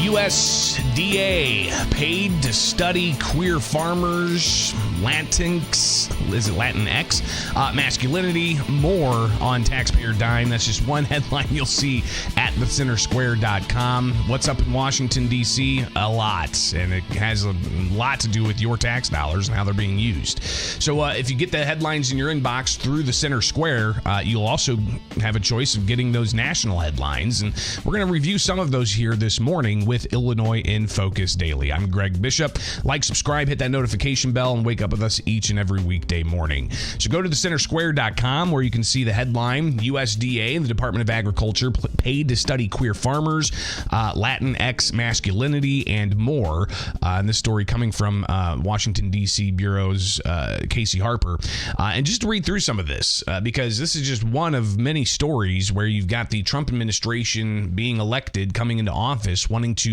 USDA paid to study queer farmers, Latinx, masculinity, more on taxpayer dime. That's just one headline you'll see at thecentersquare.com. What's up in Washington, D.C.? A lot. And it has a lot to do with your tax dollars and how they're being used. So if you get the headlines in your inbox through the Center Square, you'll also have a choice of getting those national headlines. And we're going to review some of those here this morning with Illinois in Focus Daily. I'm Greg Bishop. Like, subscribe, hit that notification bell, and wake up with us each and every weekday morning. So go to thecentersquare.com where you can see the headline, USDA, the Department of Agriculture, paid to study queer farmers, Latinx masculinity, and more. And this story coming from Washington, D.C. Bureau's Casey Harper. And just to read through some of this, because this is just one of many stories where you've got the Trump administration being elected, coming into office, wanting to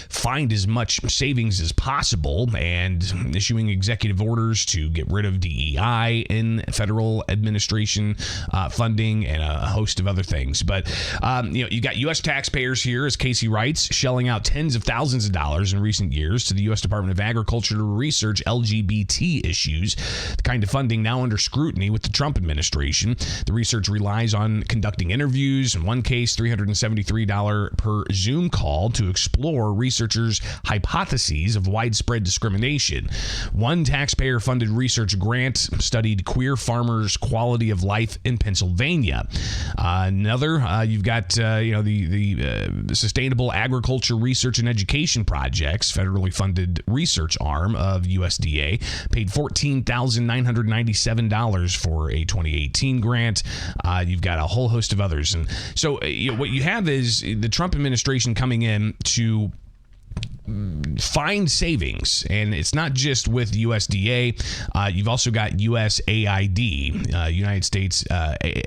find as much savings as possible and issuing executive orders to get rid of DEI in federal administration funding and a host of other things. But, you got U.S. taxpayers here, as Casey writes, shelling out tens of thousands of dollars in recent years to the U.S. Department of Agriculture to research LGBT issues, the kind of funding now under scrutiny with the Trump administration. The research relies on conducting interviews, in one case, $373 per Zoom call to explore researchers' hypotheses of widespread discrimination. One taxpayer-funded research grant studied queer farmers' quality of life in Pennsylvania. Another, you've got the Sustainable Agriculture Research and Education Projects, federally funded research arm of USDA, paid $14,997 for a 2018 grant. You've got a whole host of others. And so what you have is the Trump administration coming in to find savings, and it's not just with USDA. You've also got USAID, United States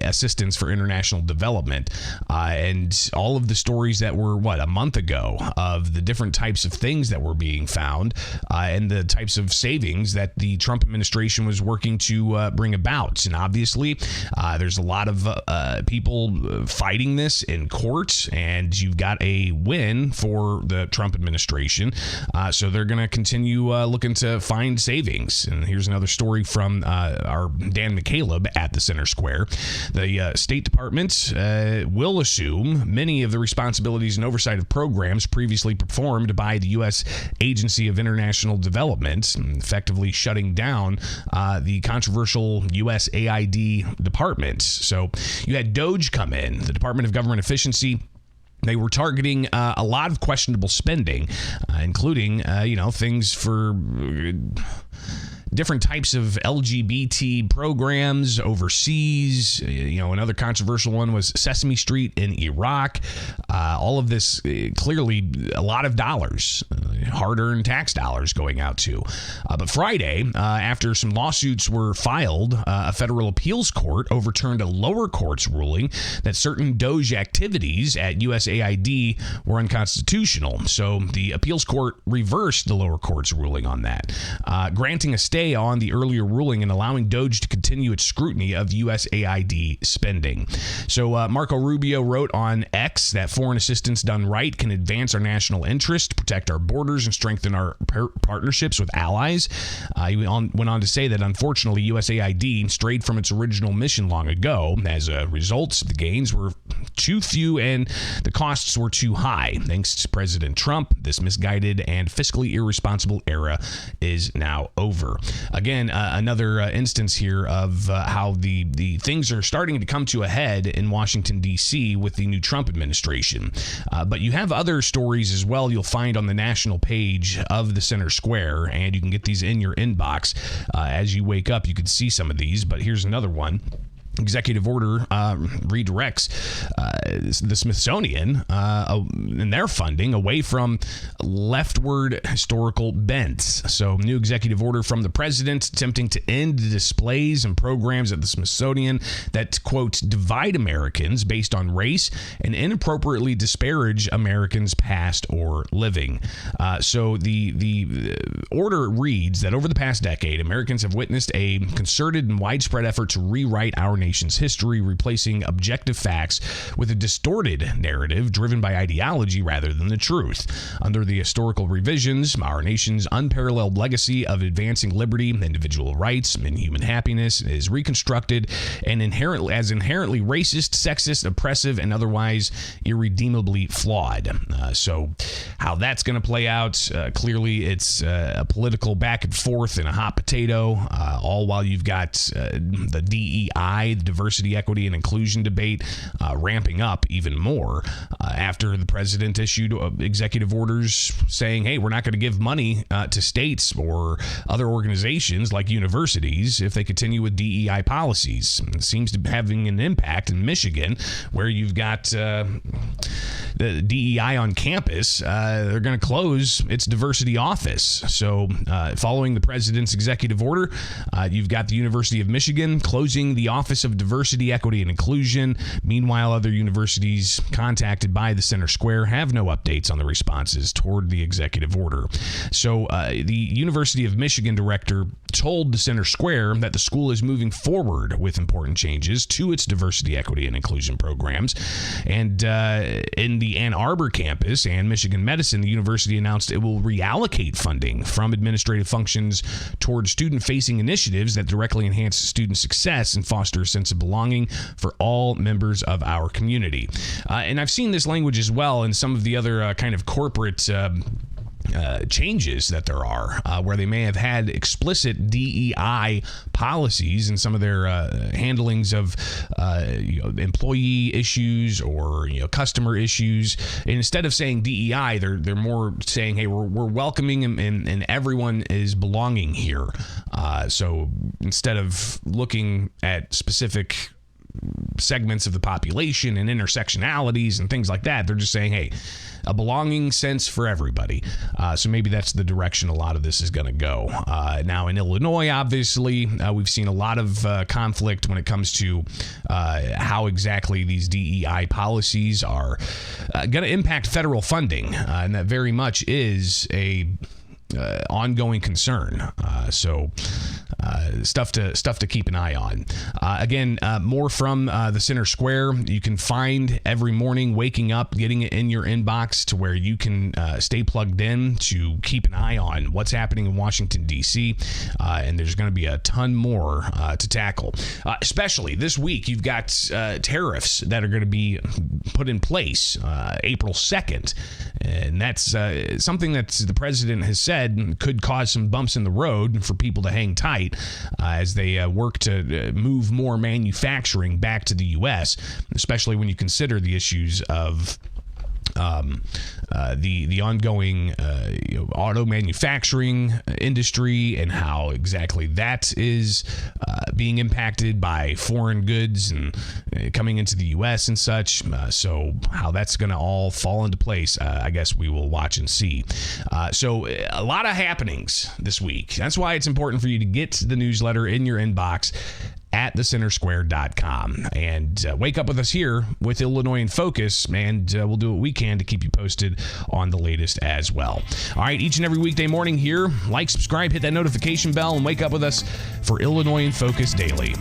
Assistance for International Development, and all of the stories that were a month ago of the different types of things that were being found and the types of savings that the Trump administration was working to bring about. And obviously there's a lot of people fighting this in court, and you've got a win for the Trump administration. So they're going to continue looking to find savings. And here's another story from our Dan McCaleb at the Center Square. The State Department will assume many of the responsibilities and oversight of programs previously performed by the U.S. Agency of International Development, effectively shutting down the controversial USAID department. So you had DOGE come in, the Department of Government Efficiency. They were targeting a lot of questionable spending, including, things for different types of LGBT programs overseas. Another controversial one was Sesame Street in Iraq. All of this, clearly a lot of dollars, hard-earned tax dollars going out to. But Friday, after some lawsuits were filed, a federal appeals court overturned a lower court's ruling that certain DOGE activities at USAID were unconstitutional. So the appeals court reversed the lower court's ruling on that, granting a stay on the earlier ruling and allowing DOGE to continue its scrutiny of USAID spending. So Marco Rubio wrote on X that foreign assistance done right can advance our national interest, protect our borders, and strengthen our partnerships with allies. He went on to say that unfortunately USAID strayed from its original mission long ago. As a result, the gains were too few and the costs were too high. Thanks to President Trump, this misguided and fiscally irresponsible era is now over. Again, another instance here of how the things are starting to come to a head in Washington, D.C. with the new Trump administration. But you have other stories as well you'll find on the national page of the Center Square, and you can get these in your inbox. As you wake up, you can see some of these, but here's another one. Executive order redirects the Smithsonian and their funding away from leftward historical bents. So new executive order from the president attempting to end the displays and programs at the Smithsonian that, quote, divide Americans based on race and inappropriately disparage Americans past or living. So the order reads that over the past decade, Americans have witnessed a concerted and widespread effort to rewrite our nation nation's history, replacing objective facts with a distorted narrative driven by ideology rather than the truth. Under the historical revisions, our nation's unparalleled legacy of advancing liberty, individual rights, and human happiness is reconstructed and inherently racist, sexist, oppressive, and otherwise irredeemably flawed. So how that's going to play out, clearly it's a political back and forth and a hot potato, all while you've got the DEI, the diversity, equity, and inclusion debate ramping up even more after the president issued executive orders saying, hey, we're not going to give money to states or other organizations like universities if they continue with DEI policies. It seems to be having an impact in Michigan, where you've got the DEI on campus. They're going to close its diversity office. So following the president's executive order, you've got the University of Michigan closing the Office of Diversity, Equity, and Inclusion. Meanwhile, other universities contacted by the Center Square have no updates on the responses toward the executive order. So the University of Michigan director told the Center Square that the school is moving forward with important changes to its diversity, equity, and inclusion programs. And in the Ann Arbor campus and Michigan Medicine, the university announced it will reallocate funding from administrative functions toward student-facing initiatives that directly enhance student success and foster a sense of belonging for all members of our community. And I've seen this language as well in some of the other kind of corporate changes that there are, where they may have had explicit DEI policies in some of their handlings of employee issues or customer issues. And instead of saying DEI, they're more saying, hey, we're welcoming and everyone is belonging here. So instead of looking at specific segments of the population and intersectionalities and things like that, they're just saying, hey, a belonging sense for everybody. So maybe that's the direction a lot of this is going to go. Now in Illinois, obviously, we've seen a lot of conflict when it comes to how exactly these DEI policies are going to impact federal funding, and that very much is a ongoing concern. So stuff to keep an eye on. Again, more from the Center Square. You can find every morning, waking up, getting it in your inbox to where you can stay plugged in to keep an eye on what's happening in Washington, D.C. And there's going to be a ton more to tackle. Especially this week, you've got tariffs that are going to be put in place April 2nd. And that's something that the president has said could cause some bumps in the road for people to hang tight as they work to move more manufacturing back to the U.S., especially when you consider the issues of the ongoing auto manufacturing industry and how exactly that is being impacted by foreign goods and coming into the U.S. and such. So how that's going to all fall into place, I guess we will watch and see. So a lot of happenings this week. That's why it's important for you to get the newsletter in your inbox at thecentersquare.com and wake up with us here with Illinois in Focus, and we'll do what we can to keep you posted on the latest as well. All right, each and every weekday morning here, like, subscribe, hit that notification bell, and wake up with us for Illinois in Focus Daily.